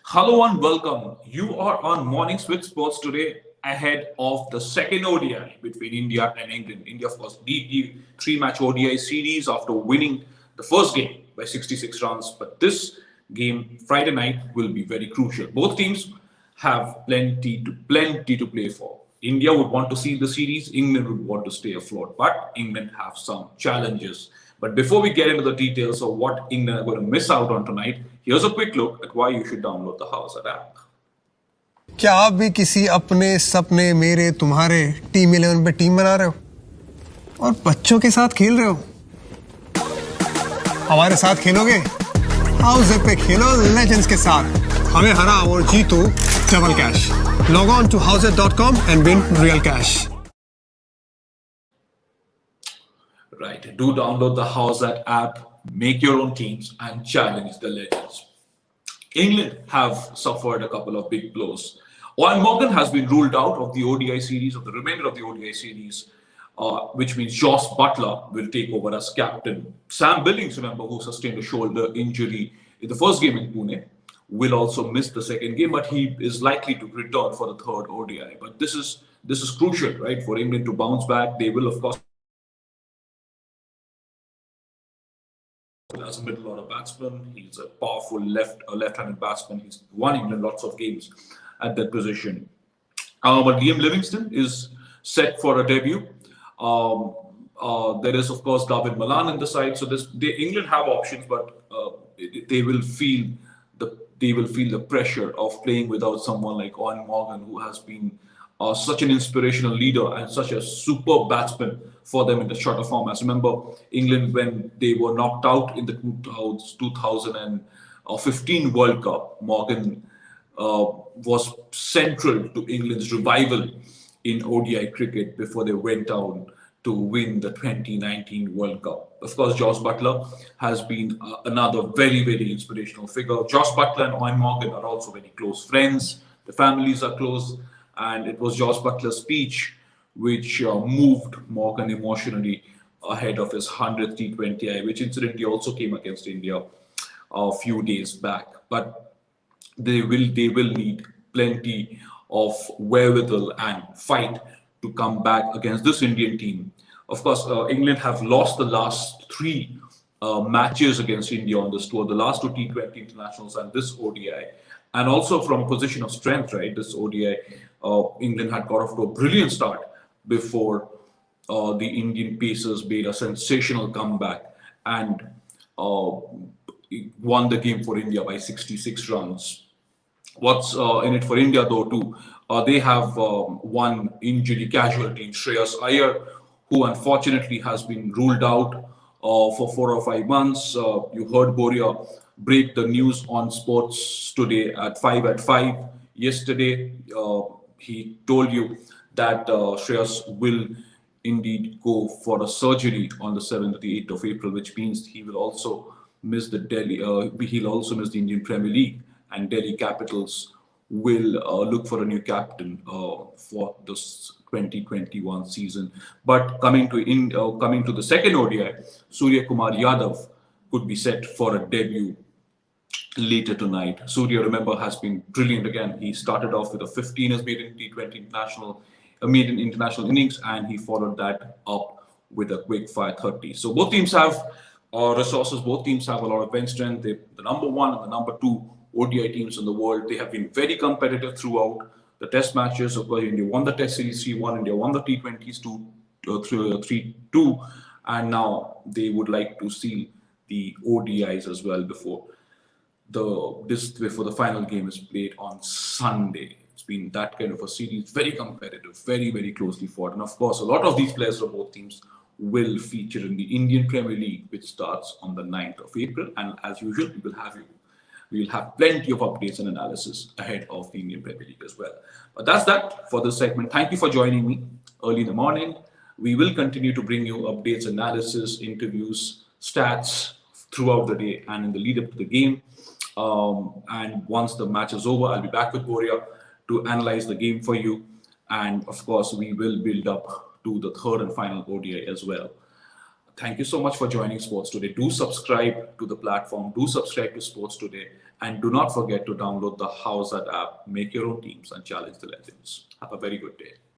Hello and welcome. You are on Mornings with Sports today ahead of the second ODI between India and England. India, of course, lead the three-match ODI series after winning the first game by 66 runs. But this game, Friday night, will be very crucial. Both teams have plenty to play for. India would want to see the series, England would want to stay afloat, but England have some challenges. But before we get into the details of what England are going to miss out on tonight, here's a quick look at why you should download the House app. क्या आप भी किसी अपने सपने मेरे तुम्हारे team 11 पे team बना रहे हो और बच्चों के साथ खेल रहे हो? हमारे साथ खेलोगे? हाउस ऐप पे खेलो लेजेंड्स के साथ, हमें हरा और जीतो double cash. Log on to houseapp.com and win real cash. Right, do download the House app, make your own teams, and challenge the legends. England have suffered a couple of big blows. Eoin Morgan has been ruled out of the ODI series, of the remainder of the ODI series, which means George Butler will take over as captain. Sam Billings, remember, who sustained a shoulder injury in the first game in Pune, will also miss the second game, but he is likely to return for the third ODI. But this is crucial, right, for England to bounce back. They will, of course, as a middle order batsman. He's a powerful left-handed batsman. He's won England lots of games at that position. But Liam Livingstone is set for a debut. There is, of course, David Malan in the side. So England have options, but they will feel the pressure of playing without someone like Eoin Morgan, who has been such an inspirational leader and such a superb batsman for them in the shorter format. Remember, England, when they were knocked out in the 2015 World Cup, Morgan was central to England's revival in ODI cricket before they went down to win the 2019 World Cup. Of course, George Butler has been another very, very inspirational figure. George Butler and Eoin Morgan are also very close friends. The families are close. And it was George Butler's speech which moved Morgan emotionally ahead of his 100th T20I, which incidentally also came against India a few days back. But they will need plenty of wherewithal and fight to come back against this Indian team. Of course, England have lost the last three matches against India on this tour, the last two T20 internationals and this ODI. And also from a position of strength, right? This ODI, England had got off to a brilliant start before the Indian Pacers made a sensational comeback and won the game for India by 66 runs. What's in it for India, though, too? They have one injury casualty in Shreyas Iyer, who unfortunately has been ruled out for 4 or 5 months. You heard Boria break the news on Sports Today at 5 yesterday. He told you that Shreyas will indeed go for a surgery on the 7th or the 8th of April, which means he will also miss the he'll also miss the Indian Premier League, and Delhi Capitals will look for a new captain for this 2021 season. But coming to the second ODI, Suryakumar Yadav could be set for a debut later tonight. Surya, remember, has been brilliant again. He started off with a 15 as maiden international innings, and he followed that up with a quick fire 30. So both teams have resources. Both teams have a lot of bench strength. They're the number one and the number two ODI teams in the world. They have been very competitive throughout the test matches. Of course, India won the test series 3-1. India won the T20s 3-2, and now they would like to see the ODIs as well before the final game is played on Sunday. It's been that kind of a series, very competitive, very, very closely fought. And of course, a lot of these players of both teams will feature in the Indian Premier League, which starts on the 9th of April. And as usual, we will have plenty of updates and analysis ahead of the Indian Premier League as well. But that's that for this segment. Thank you for joining me early in the morning. We will continue to bring you updates, analysis, interviews, stats throughout the day and in the lead up to the game. And once the match is over, I'll be back with Boria to analyze the game for you. And of course, we will build up to the third and final ODI as well. Thank you so much for joining Sports Today. Do subscribe to the platform. Do subscribe to Sports Today. And do not forget to download the House app. Make your own teams and challenge the legends. Have a very good day.